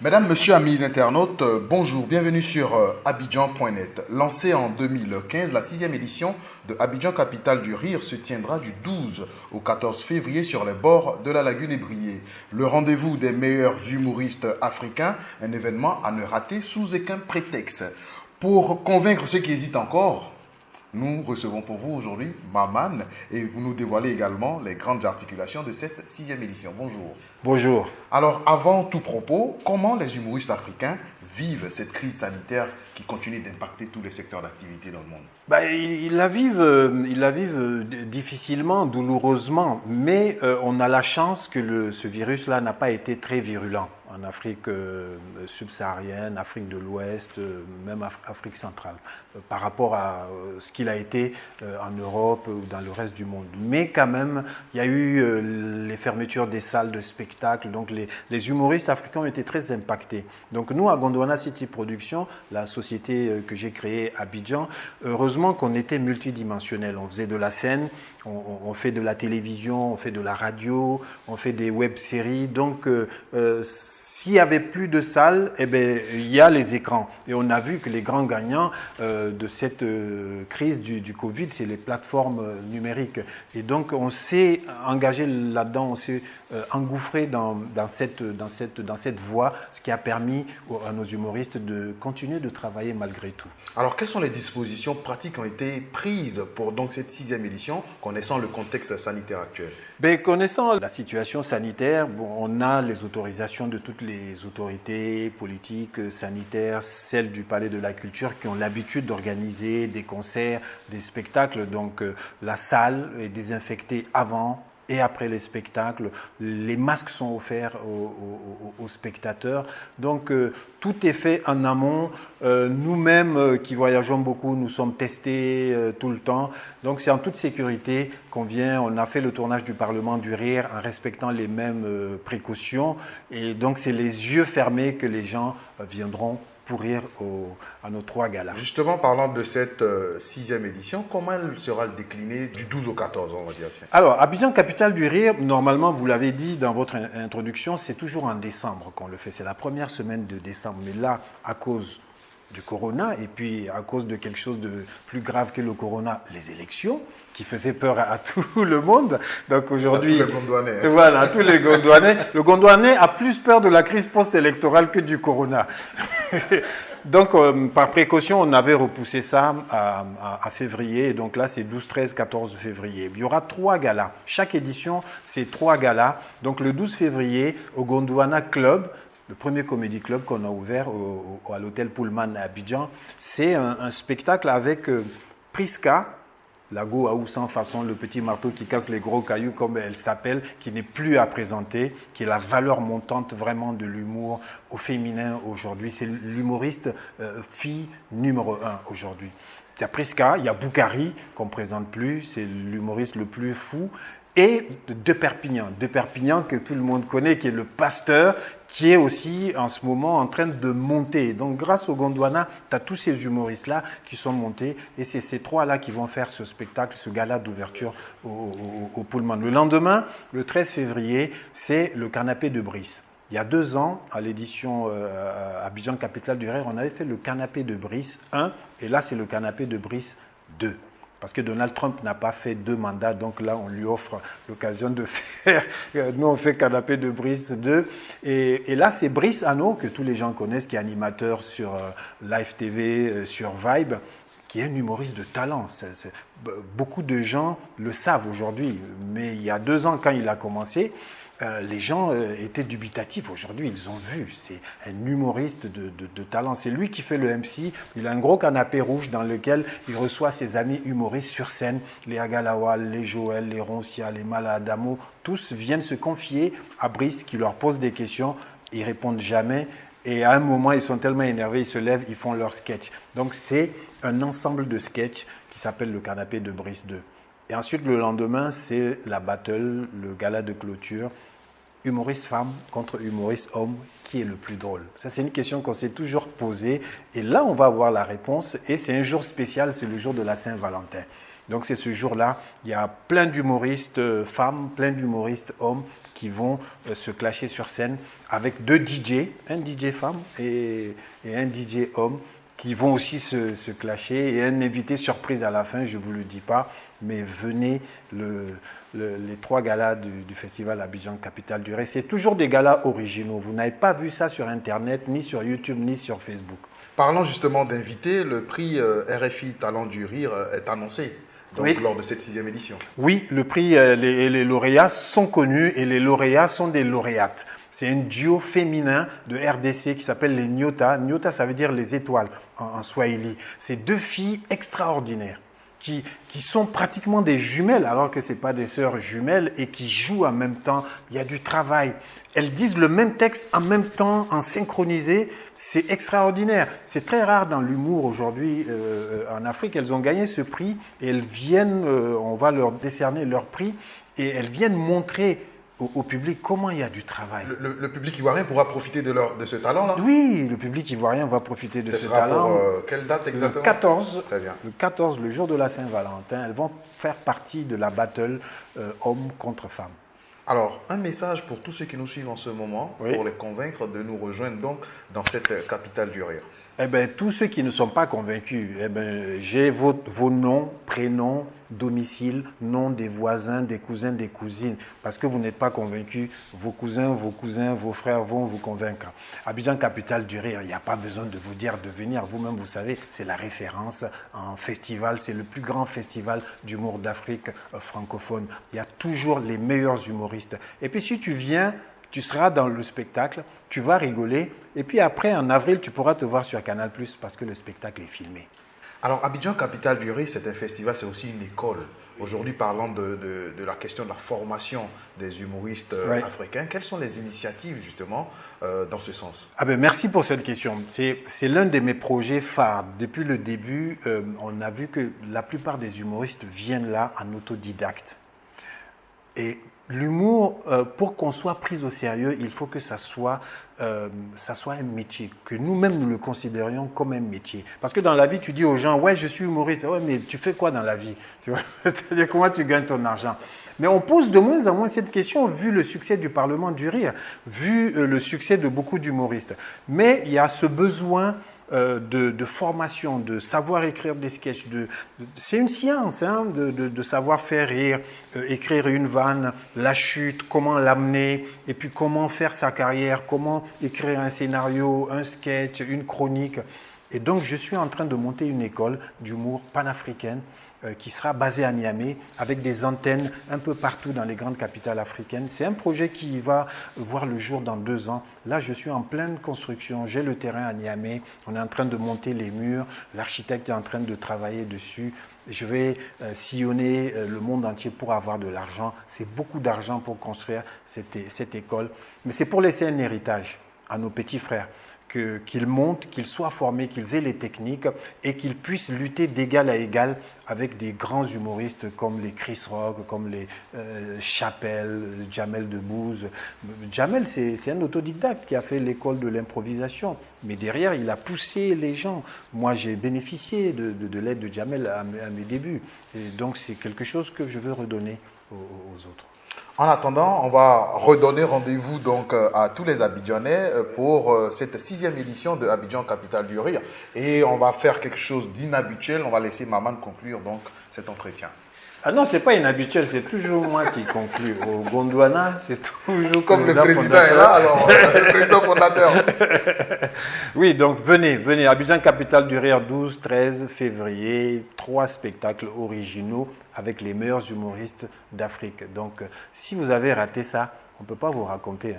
Mesdames, Messieurs, amis internautes, bonjour, bienvenue sur Abidjan.net. Lancée en 2015, la 6e édition de Abidjan Capitale du Rire se tiendra du 12 au 14 février sur les bords de la lagune Ébrié. Le rendez-vous des meilleurs humoristes africains, un événement à ne rater sous aucun prétexte. Pour convaincre ceux qui hésitent encore, nous recevons pour vous aujourd'hui Maman et vous nous dévoilez également les grandes articulations de cette 6e édition. Bonjour. Bonjour. Alors, avant tout propos, comment les humoristes africains vivent cette crise sanitaire qui continue d'impacter tous les secteurs d'activité dans le monde? Ils la vivent difficilement, douloureusement, mais on a la chance que ce virus-là n'a pas été très virulent en Afrique subsaharienne, Afrique de l'Ouest, même Afrique centrale, par rapport à ce qu'il a été en Europe ou dans le reste du monde. Mais quand même, il y a eu les fermetures des salles de spectacle, donc les humoristes africains ont été très impactés. Donc nous, à Gondwana City Productions, la société que j'ai créée à Abidjan, heureusement qu'on était multidimensionnel. On faisait de la scène, on fait de la télévision, on fait de la radio, on fait des web-séries. Donc, s'il n'y avait plus de salles, il y a les écrans. Et on a vu que les grands gagnants de cette crise du Covid, c'est les plateformes numériques. Et donc, on s'est engagé là-dedans, on s'est engouffré dans cette voie, ce qui a permis à nos humoristes de continuer de travailler malgré tout. Alors, quelles sont les dispositions pratiques qui ont été prises pour donc cette 6e édition, connaissant le contexte sanitaire actuel? Connaissant la situation sanitaire, on a les autorisations de toutes les autorités politiques, sanitaires, celles du Palais de la Culture qui ont l'habitude d'organiser des concerts, des spectacles. Donc la salle est désinfectée avant et après les spectacles. Les masques sont offerts aux spectateurs. Donc tout est fait en amont. Nous-mêmes qui voyageons beaucoup, nous sommes testés tout le temps. Donc c'est en toute sécurité qu'on vient. On a fait le tournage du Parlement du Rire en respectant les mêmes précautions. Et donc c'est les yeux fermés que les gens viendront pour rire à nos 3 galas. Justement, parlant de cette 6e édition, comment elle sera déclinée du 12 au 14, on va dire? Alors, Abidjan Capitale du Rire, normalement, vous l'avez dit dans votre introduction, c'est toujours en décembre qu'on le fait. C'est la première semaine de décembre. Mais là, à cause du corona et puis à cause de quelque chose de plus grave que le corona, les élections, qui faisaient peur à tout le monde. Donc aujourd'hui, tous les Gondwanais. Voilà, tous les Gondwanais. Le Gondwanais a plus peur de la crise post-électorale que du corona. Donc, par précaution, on avait repoussé ça à février. Donc là, c'est 12, 13, 14 février. Il y aura 3 galas. Chaque édition, c'est 3 galas. Donc le 12 février, au Gondwana Club, le premier comédie club qu'on a ouvert à l'hôtel Pullman à Abidjan, c'est un spectacle avec Priska, la go à Oussan façon le petit marteau qui casse les gros cailloux comme elle s'appelle, qui n'est plus à présenter, qui est la valeur montante vraiment de l'humour au féminin aujourd'hui. C'est l'humoriste fille numéro 1 aujourd'hui. Il y a Priska, il y a Boukari qu'on ne présente plus, c'est l'humoriste le plus fou. Et de Perpignan que tout le monde connaît, qui est le pasteur, qui est aussi en ce moment en train de monter. Donc grâce au Gondwana, tu as tous ces humoristes-là qui sont montés et c'est ces 3-là qui vont faire ce spectacle, ce gala d'ouverture au Pullman. Le lendemain, le 13 février, c'est le canapé de Brice. Il y a 2 ans, à l'édition Abidjan Capitale du Rire, on avait fait le canapé de Brice 1 et là c'est le canapé de Brice 2. Parce que Donald Trump n'a pas fait 2 mandats, donc là, on lui offre l'occasion de faire. Nous, on fait Canapé de Brice 2. Et là, c'est Brice Hanno, que tous les gens connaissent, qui est animateur sur Live TV, sur Vibe, qui est un humoriste de talent. Beaucoup de gens le savent aujourd'hui. Mais il y a 2 ans, quand il a commencé, les gens étaient dubitatifs. Aujourd'hui, ils ont vu. C'est un humoriste de talent. C'est lui qui fait le MC. Il a un gros canapé rouge dans lequel il reçoit ses amis humoristes sur scène. Les Agalawal, les Joël, les Roncia, les Maladamo. Tous viennent se confier à Brice qui leur pose des questions. Ils répondent jamais. Et à un moment, ils sont tellement énervés, ils se lèvent, ils font leur sketch. Donc, c'est un ensemble de sketchs qui s'appelle le canapé de Brice 2. Et ensuite, le lendemain, c'est la battle, le gala de clôture. Humoriste femme contre humoriste homme, qui est le plus drôle? Ça, c'est une question qu'on s'est toujours posée. Et là, on va avoir la réponse. Et c'est un jour spécial, c'est le jour de la Saint-Valentin. Donc c'est ce jour-là, il y a plein d'humoristes femmes, plein d'humoristes hommes qui vont se clasher sur scène avec 2 DJ, un DJ femme et un DJ homme, qui vont aussi se clasher, et un invité surprise à la fin, je ne vous le dis pas, mais venez, les 3 galas du festival Abidjan Capitale du Rire, c'est toujours des galas originaux. Vous n'avez pas vu ça sur Internet, ni sur YouTube, ni sur Facebook. Parlant justement d'invités, le prix RFI Talent du Rire est annoncé donc, oui. Lors de cette 6e édition. Oui, le prix, les lauréats sont connus et les lauréats sont des lauréates. C'est un duo féminin de RDC qui s'appelle les Nyota. Nyota, ça veut dire les étoiles en Swahili. C'est 2 filles extraordinaires qui sont pratiquement des jumelles, alors que ce n'est pas des sœurs jumelles, et qui jouent en même temps. Il y a du travail. Elles disent le même texte en même temps, en synchronisé. C'est extraordinaire. C'est très rare dans l'humour aujourd'hui en Afrique. Elles ont gagné ce prix et elles viennent, on va leur décerner leur prix, et elles viennent montrer au public comment il y a du travail. Le public ivoirien pourra profiter de ce talent-là? Oui, le public ivoirien va profiter de ce talent. Pour quelle date exactement? Le 14. Très bien. Le 14, le jour de la Saint-Valentin. Elles vont faire partie de la battle homme contre femme. Alors, un message pour tous ceux qui nous suivent en ce moment, oui. Pour les convaincre de nous rejoindre donc dans cette capitale du rire. Eh bien, tous ceux qui ne sont pas convaincus, eh ben, j'ai vos noms, prénoms, domicile, nom des voisins, des cousins, des cousines. Parce que vous n'êtes pas convaincus, vos cousins, vos frères vont vous convaincre. Abidjan, capitale du rire, il n'y a pas besoin de vous dire de venir. Vous-même, vous savez, c'est la référence en festival. C'est le plus grand festival d'humour d'Afrique francophone. Il y a toujours les meilleurs humoristes. Et puis, si tu viens, tu seras dans le spectacle, tu vas rigoler, et puis après, en avril, tu pourras te voir sur Canal+, parce que le spectacle est filmé. Alors, Abidjan, capitale du rire, c'est un festival, c'est aussi une école. Aujourd'hui, parlant de la question de la formation des humoristes africains, quelles sont les initiatives, justement, dans ce sens? Merci pour cette question. C'est l'un de mes projets phares. Depuis le début, on a vu que la plupart des humoristes viennent là en autodidacte. Et l'humour, pour qu'on soit pris au sérieux, il faut que ça soit un métier, que nous-mêmes nous le considérions comme un métier. Parce que dans la vie, tu dis aux gens, ouais, je suis humoriste, ouais, mais tu fais quoi dans la vie? Tu vois, c'est-à-dire comment tu gagnes ton argent? Mais on pose de moins en moins cette question, vu le succès du Parlement du rire, vu le succès de beaucoup d'humoristes. Mais il y a ce besoin de formation, de savoir écrire des sketchs. C'est une science de savoir faire rire, écrire une vanne, la chute, comment l'amener, et puis comment faire sa carrière, comment écrire un scénario, un sketch, une chronique. Et donc, je suis en train de monter une école d'humour panafricaine qui sera basée à Niamey, avec des antennes un peu partout dans les grandes capitales africaines. C'est un projet qui va voir le jour dans 2 ans. Là, je suis en pleine construction. J'ai le terrain à Niamey. On est en train de monter les murs. L'architecte est en train de travailler dessus. Je vais sillonner le monde entier pour avoir de l'argent. C'est beaucoup d'argent pour construire cette école. Mais c'est pour laisser un héritage à nos petits frères. Qu'ils montent, qu'ils soient formés, qu'ils aient les techniques et qu'ils puissent lutter d'égal à égal avec des grands humoristes comme les Chris Rock, comme les Chappelle, Jamel Debbouze. Jamel, c'est un autodidacte qui a fait l'école de l'improvisation, mais derrière, il a poussé les gens. Moi, j'ai bénéficié de l'aide de Jamel à mes débuts. Et donc, c'est quelque chose que je veux redonner aux autres. En attendant, on va redonner rendez-vous donc à tous les Abidjanais pour cette 6e édition de Abidjan Capitale du Rire. Et on va faire quelque chose d'inhabituel. On va laisser Maman conclure donc cet entretien. Ah non, c'est pas inhabituel, c'est toujours moi qui conclue. Au Gondwana, c'est toujours comme le président fondateur. Est là, alors le président fondateur. Oui, donc venez. Abidjan Capitale du Rire, 12-13 février, 3 spectacles originaux avec les meilleurs humoristes d'Afrique. Donc, si vous avez raté ça, on ne peut pas vous raconter.